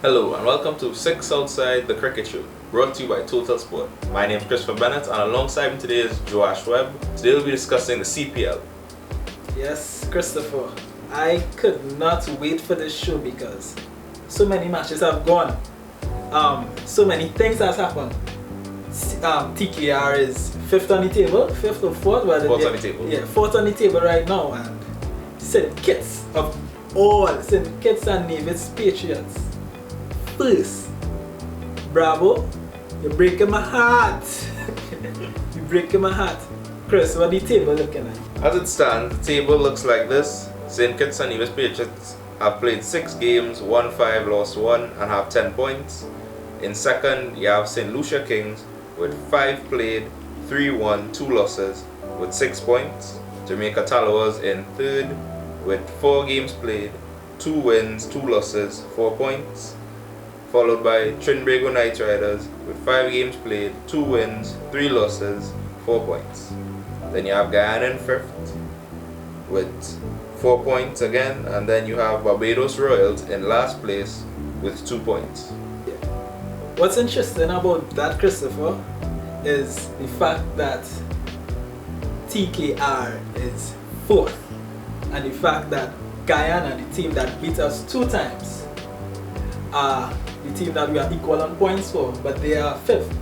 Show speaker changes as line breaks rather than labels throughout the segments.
Hello and welcome to 6 Outside the Cricket Show, brought to you by Total Sport. My name is Christopher Bennette and alongside me today is Joash Webb. Today we'll be discussing the CPL.
Yes, Christopher, I could not wait for this show because so many matches have gone. So many things have happened. TKR is 5th on the table, 5th or 4th?
4th on the table.
Yeah, 4th on the table right now, and St. Kitts of all, St. Kitts and Nevis Patriots. First, bravo, you're breaking my heart. You're breaking my heart. Chris, what the table looking like?
As it stands, the table looks like this. St. Kitts and Nevis Patriots have played 6 games, won 5, lost 1 and have 10 points. In second, you have St. Lucia Kings with 5 played, 3 won, 2 losses with 6 points. Jamaica Tallowers in third with 4 games played, 2 wins, 2 losses, 4 points. Followed by Trinbago Knight Riders with 5 games played, 2 wins, 3 losses, 4 points. Then you have Guyana in 5th with 4 points again, and then you have Barbados Royals in last place with 2 points.
What's interesting about that, Christopher, is the fact that TKR is 4th, and the fact that Guyana, the team that beat us 2 times, are the team that we are equal on points for, but they are 5th.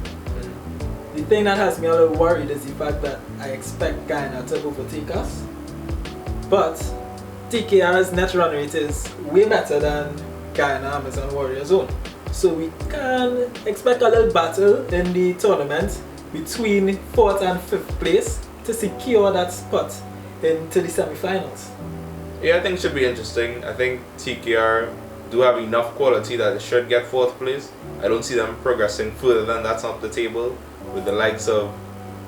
The thing that has me a little worried is the fact that I expect Guyana to overtake us, but TKR's net run rate is way better than Guyana Amazon Warriors own. So we can expect a little battle in the tournament between 4th and 5th place to secure that spot into the semi-finals.
Yeah, I think it should be interesting. I think TKR do have enough quality that they should get 4th place. I don't see them progressing further than that's up the table, with the likes of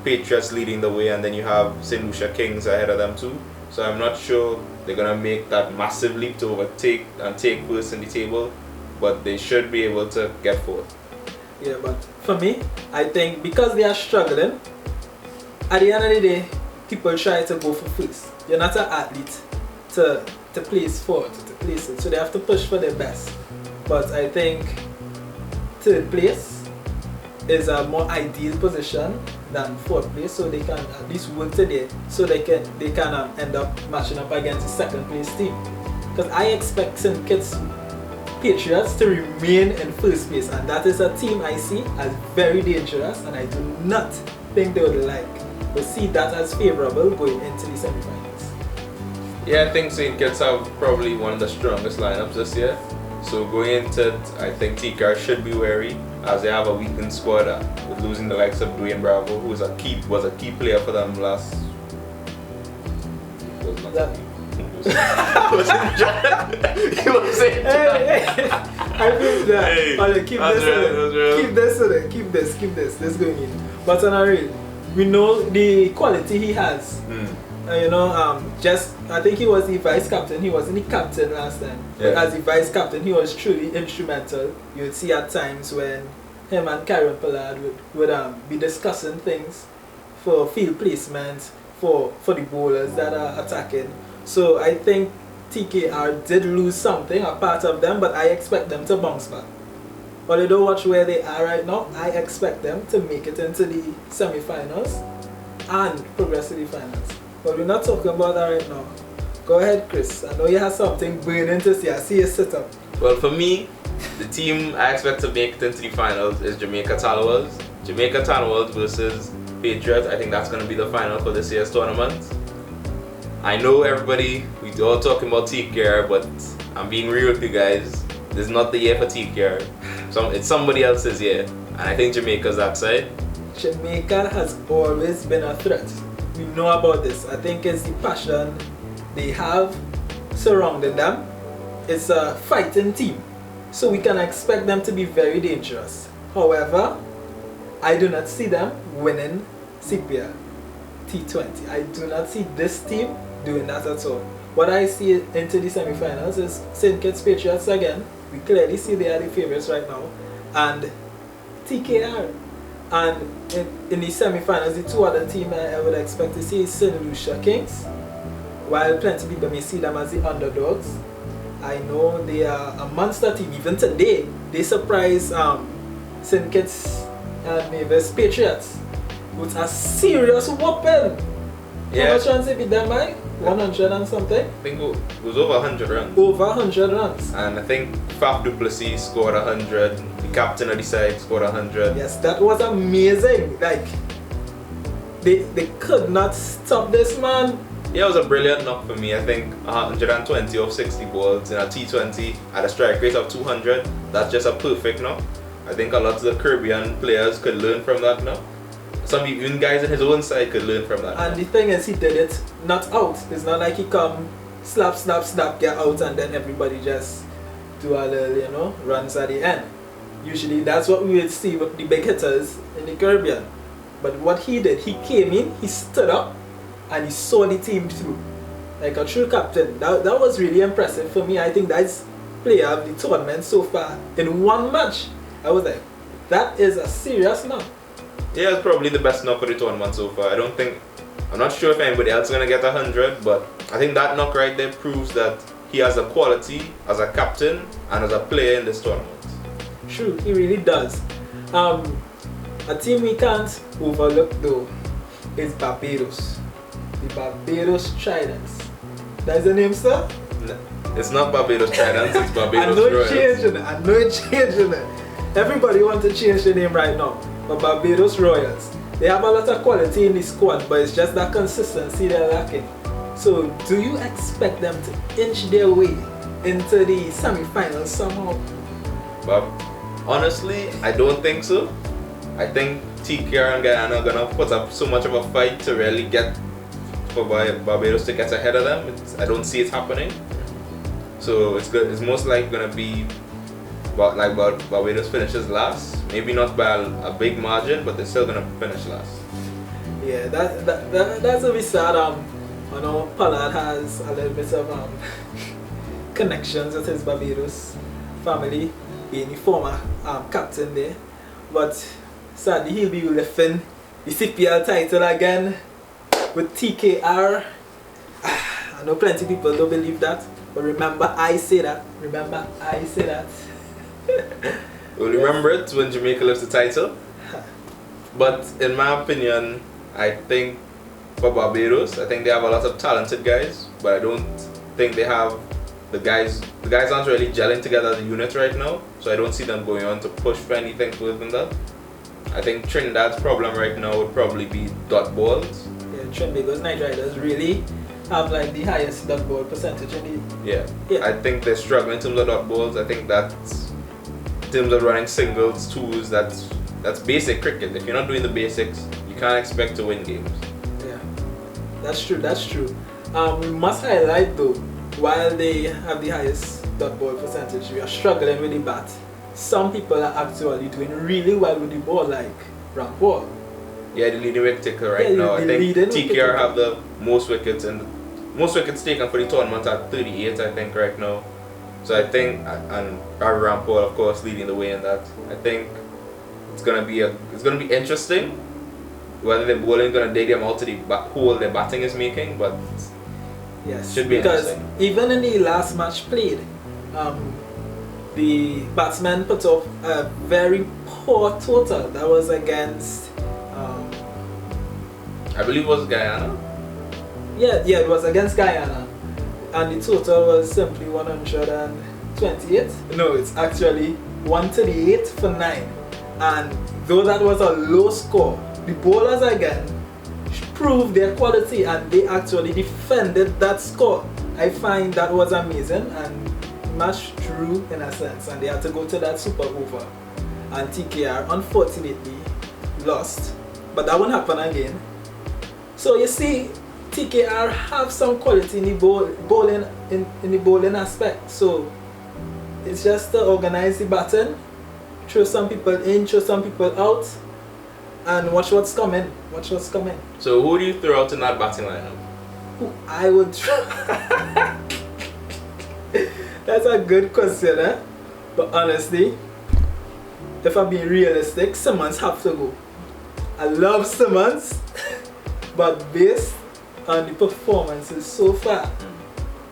Patriots leading the way, and then you have St. Lucia Kings ahead of them too. So I'm not sure they're going to make that massive leap to overtake and take first in the table, but they should be able to get 4th.
Yeah, but for me, I think because they are struggling, at the end of the day, people try to go for first. You're not an athlete to place 4th, to place it, so they have to push for their best. But I think 3rd place is a more ideal position than 4th place, so they can at least work today, so they can end up matching up against the 2nd place team. Because I expect St. Kitts Patriots to remain in 1st place, and that is a team I see as very dangerous, and I do not think they would see that as favourable going into the semi-finals.
Yeah, I think St. Kitts have probably one of the strongest lineups this year. So going into it, I think TKR should be wary, as they have a weakened squad with losing the likes of Dwayne Bravo, who was a key player for them last. He was not a key. He was in
I feel that.
Hey,
keep this. This going in. But on a real, we know the quality he has. I think he was the vice captain. He wasn't the captain last time.
Yeah.
But as the vice captain, he was truly instrumental. You would see at times when him and Karen Pollard would be discussing things for field placement for the bowlers that are attacking. So I think TKR did lose something, a part of them, but I expect them to bounce back. But I don't watch where they are right now. I expect them to make it into the semi-finals and progress to the finals. But we're not talking about that right now. Go ahead, Chris. I know you have something burning to say. I see you sit up.
Well, for me, the team I expect to make it into the finals is Jamaica Tallowers. Jamaica Tallowers versus Patriots. I think that's going to be the final for this year's tournament. I know we're all talking about TKR, but I'm being real with you guys. This is not the year for TKR. It's somebody else's year, and I think Jamaica's that side.
Jamaica has always been a threat. We know about this. I think it's the passion they have surrounding them. It's a fighting team, so we can expect them to be very dangerous. However, I do not see them winning CPL T20. I do not see this team doing that at all. What I see into the semi-finals is St. Kitts Patriots again. We clearly see they are the favourites right now, and TKR. And in the semi-finals, the 2 other teams I would expect to see is St. Lucia Kings, while plenty of people may see them as the underdogs. I know they are a monster team. Even today, they surprised St. Kitts and Mavis Patriots with a serious whooping.
Yeah.
How much runs they beat them by? 100 and something?
I think it was over 100 runs.
Over 100 runs.
And I think Faf du Plessis scored 100. The captain of the side scored 100.
Yes, that was amazing. Like, they could not stop this man.
Yeah, it was a brilliant knock for me. I think 120 off 60 balls in a T20 at a strike rate of 200. That's just a perfect knock. I think a lot of the Caribbean players could learn from that knock. Some even guys in his own side could learn from that.
And the thing is, he did it not out. It's not like he come slap, slap, slap, get out, and then everybody just do a little, runs at the end. Usually that's what we would see with the big hitters in the Caribbean. But what he did, he came in, he stood up, and he saw the team through. Like a true captain. That was really impressive for me. I think that's player of the tournament so far. In one match, I was like, that is a serious knock.
Yeah, it's probably the best knock of the tournament so far. I'm not sure if anybody else is going to get 100, but I think that knock right there proves that he has a quality as a captain and as a player in this tournament.
True, he really does. A team we can't overlook though is Barbados. The Barbados Tridents. That's the name, sir?
No, it's not Barbados Tridents, it's Barbados
I know
Royals.
it's changing it. Everybody wants to change the name right now. But Barbados Royals. They have a lot of quality in the squad, but it's just that consistency they're lacking. So, do you expect them to inch their way into the semi-finals somehow?
But honestly, I don't think so. I think TKR and Guyana are gonna put up so much of a fight to really get for Barbados to get ahead of them. I don't see it happening. So it's good. It's most likely gonna be Barbados finishes last. Maybe not by a big margin, but they're still gonna finish last.
Yeah, that's a bit sad. I know Pollard has a little bit of connections with his Barbados family, being the former captain there. But sadly, he'll be lifting the CPL title again with TKR. I know plenty of people don't believe that, but remember I say that. Remember I say that.
We'll remember it when Jamaica lifts the title. But in my opinion, I think for Barbados, I think they have a lot of talented guys, but I don't think they have the guys aren't really gelling together as a unit right now, so I don't see them going on to push for anything further than that. I think Trinidad's problem right now would probably be dot balls.
Yeah, Trinidad's Night Riders really have like the highest dot ball percentage in the...
Yeah. I think they're struggling in terms of dot balls. I think that's in terms of running singles, twos, that's basic cricket. If you're not doing the basics, you can't expect to win games.
Yeah, that's true. We must highlight though, while they have the highest dot ball percentage, we are struggling with the bat. Some people are actually doing really well with the ball, like Rampal.
Yeah, the leading wicket taker right now. I think TKR have the most wickets taken for the tournament at 38, I think, right now. So I think, and Rampal of course leading the way in that. I think it's gonna be interesting whether the bowling is gonna dig them out to the hole their batting is making, but
yes,
should be
because
interesting.
Even in the last match played, the batsman put up a very poor total. That was against
I believe it was Guyana.
Yeah, it was against Guyana, and the total was simply 128. No, it's actually 138 for 9. And though that was a low score, the bowlers again proved their quality and they actually defended that score. I find that was amazing and match drew in a sense, and they had to go to that super over. And TKR unfortunately lost, but that won't happen again. So you see, TKR have some quality in the bowling in the bowling aspect. So it's just to organize the batting, throw some people in, throw some people out, and watch what's coming. Watch what's coming.
So who do you throw out in that batting lineup?
Who I would throw? That's a good question, eh? But honestly, if I'm being realistic, Simmons have to go. I love Simmons, but based on the performances so far,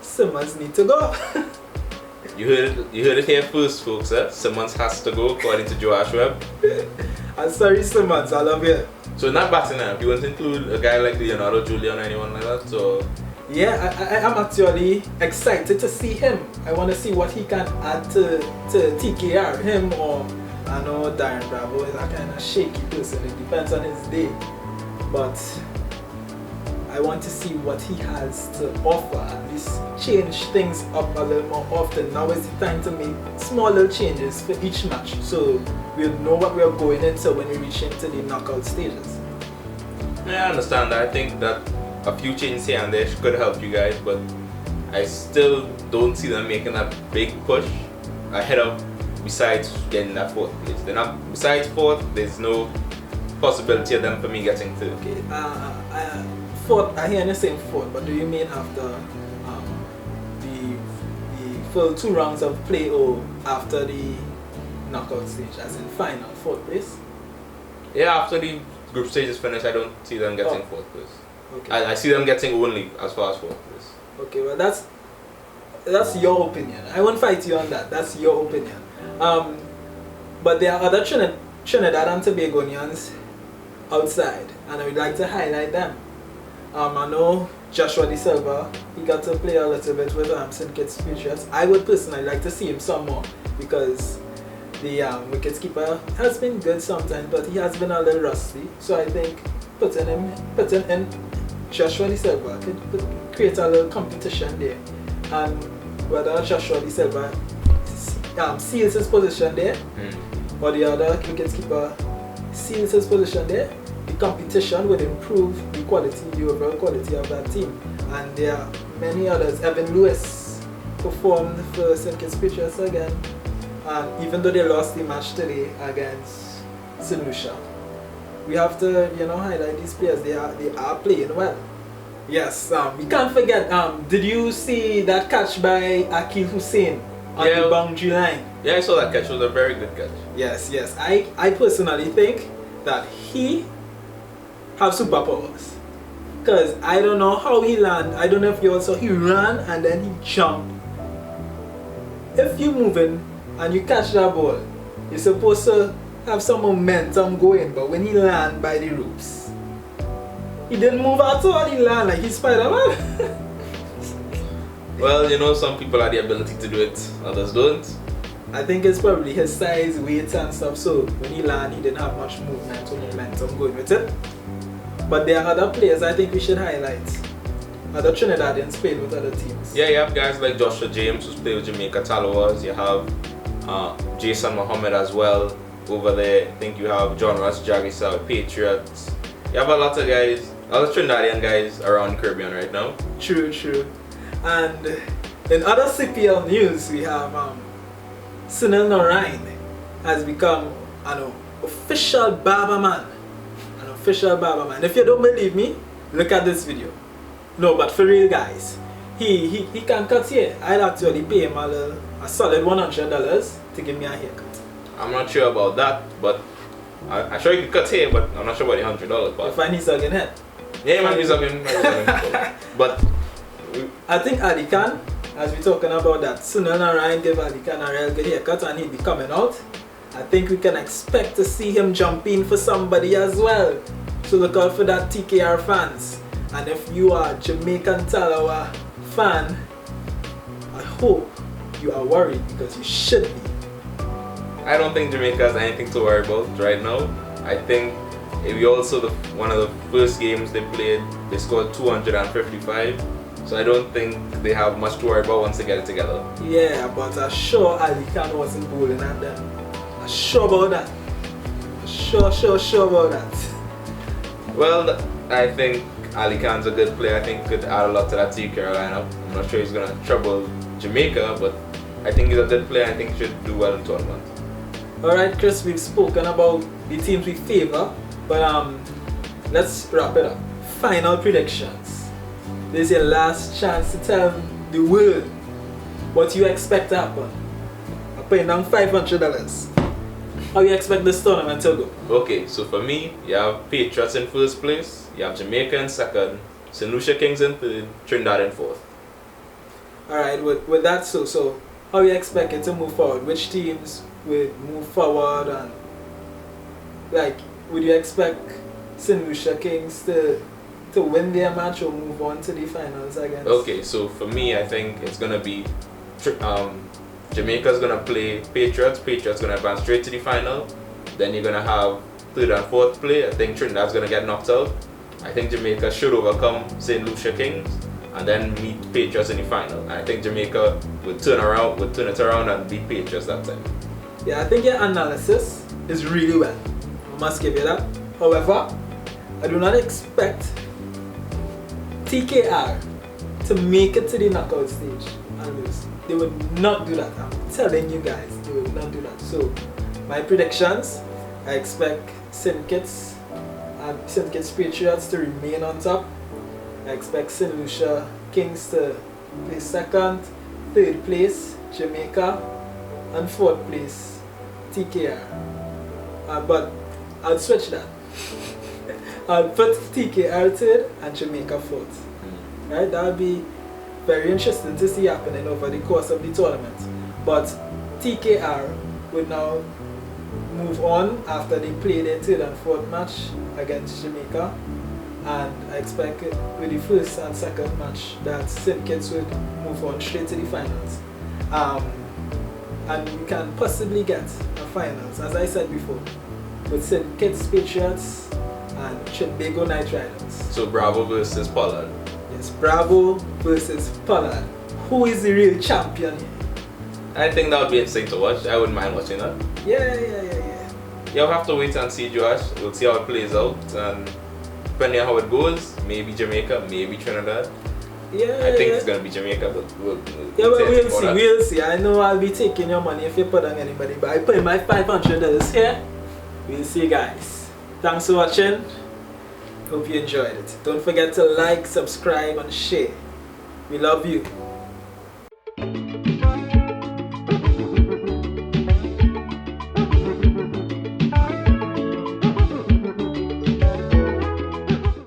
Simmons need to go.
You heard it here first, folks. Simmons has to go according to Joash Webb.
I'm sorry, Simmons. I love you.
So not batting up. You want to include a guy like Leonardo Julian or anyone like that? So
yeah, I am actually excited to see him. I want to see what he can add to TKR. Him or I know Darren Bravo is a kind of shaky person. It depends on his day, but I want to see what he has to offer. At least change things up a little more often. Now is the time to make small little changes for each match, so we'll know what we're going into when we reach into the knockout stages.
yeah, I understand that. I think that a few changes here and there could help you guys, but I still don't see them making that big push ahead of, besides getting that 4th place. They're not, besides 4th, there's no possibility of them for me getting 3rd.
Okay, 4th, I hear you saying 4th, but do you mean after the full 2 rounds of play or after the knockout stage, as in final 4th place?
Yeah, after the group stage is finished, I don't see them getting 4th place.
Okay.
I see them getting only as far as 4th place.
Okay, well that's your opinion. I won't fight you on that. That's your opinion. But there are other Trinidad and Tobagonians outside, and I would like to highlight them. I know Joshua De Silva, he got to play a little bit with St. Kitts Patriots. I would personally like to see him some more because the wicketkeeper has been good sometimes, but he has been a little rusty. So I think putting in Joshua De Silva could create a little competition there. And whether Joshua De Silva seals his position there, or the other wicketkeeper seals his position there, the competition would improve the overall quality of that team. And there are many others. Evan Lewis performed for St. Kitts Patriots again, and even though they lost the match today against St. Lucia, we have to highlight these players. They are playing well. Yes, we can't forget. Did you see that catch by Akil Hussain on the boundary line? Yeah,
I saw that catch. It was a very good catch.
Yes. I personally think that he have superpowers, because I don't know how he landed. I don't know if you also he ran and then he jumped. If you moving and you catch that ball, you're supposed to have some momentum going, but when he land by the ropes, he didn't move at all. He land like he's Spider-Man.
Well, some people have the ability to do it, others don't.
I think it's probably his size, weight and stuff, so when he landed, he didn't have much movement or momentum going with it. But there are other players I think we should highlight. Other Trinidadians played with other teams.
Yeah, you have guys like Joshua James, who's played with Jamaica Talawas. You have Jason Mohammed as well over there. I think you have John Ross Jagisa with Patriots. You have a lot of guys, other Trinidadian guys around Caribbean right now.
True. And in other CPL news, we have Sunil Narain has become an official barber man. If you don't believe me, look at this video. No, but for real, guys, he can cut hair. I'd actually pay him a solid $100 to give me a haircut.
I'm not sure about that, but I'm sure you can cut hair, but I'm not sure about the $100 part.
If I need sucking head.
Yeah, you might be sucking. But
I think Ali Khan, as we're talking about that, Sunil Narain gave Ali Khan a real good haircut and he'll be coming out. I think we can expect to see him jump in for somebody as well. So look out for that, TKR fans. And if you are a Jamaican Talawa fan, I hope you are worried, because you should be.
I don't think Jamaica has anything to worry about right now. I think we also, one of the first games they played, they scored 255. So I don't think they have much to worry about once they get it together.
Yeah, but I'm sure Ali Khan wasn't bowling at them. I'm sure about that. Sure about that.
Well, I think Ali Khan's a good player. I think he could add a lot to that TKR lineup. I'm not sure he's going to trouble Jamaica, but I think he's a good player. I think he should do well in tournament.
Alright, Chris, we've spoken about the teams we favor, but let's wrap it up. Final predictions. This is your last chance to tell the world what you expect to happen. I'm paying down $500. How you expect this tournament to go?
Okay, so for me, you have Patriots in first place, you have Jamaica in second, St. Lucia Kings in third, Trinidad in fourth.
Alright, with that, so how you expect it to move forward? Which teams would move forward, and like, would you expect St. Lucia Kings to win their match or move on to the finals against?
Okay, so for me, I think it's gonna be Jamaica's gonna play Patriots. Patriots gonna advance straight to the final. Then you're gonna have third and fourth play. I think Trinidad's gonna get knocked out. I think Jamaica should overcome St. Lucia Kings and then meet Patriots in the final. And I think Jamaica would turn it around and beat Patriots that time.
Yeah, I think your analysis is really well. I must give you that. However, I do not expect TKR to make it to the knockout stage and lose. They would not do that. I'm telling you guys, they would not do that. So, my predictions, I expect St. Kitts and St. Kitts Patriots to remain on top. I expect St. Lucia Kings to place second, third place Jamaica, and fourth place TKR. But I'll switch that. I'll put TKR third and Jamaica fourth. Right? That'll be very interesting to see happening over the course of the tournament. But TKR would now move on after they play their third and fourth match against Jamaica, and I expect with the first and second match that St. Kitts would move on straight to the finals. And we can possibly get a finals, as I said before, with St. Kitts Patriots and Trinbago Knight Riders.
So Bravo versus Pollard.
Yes, Bravo versus Pollard. Who is the real champion here?
I think that would be interesting to watch. I wouldn't mind watching that.
Yeah.
You'll have to wait and see, Joash. We'll see how it plays out, and depending on how it goes, maybe Jamaica, maybe Trinidad. I think it's gonna be Jamaica, but
we'll see. I know I'll be taking your money if you put on anybody, but I put my $500 here. We'll see, guys. Thanks for watching. Hope you enjoyed it. Don't forget to like, subscribe, and share. We love you.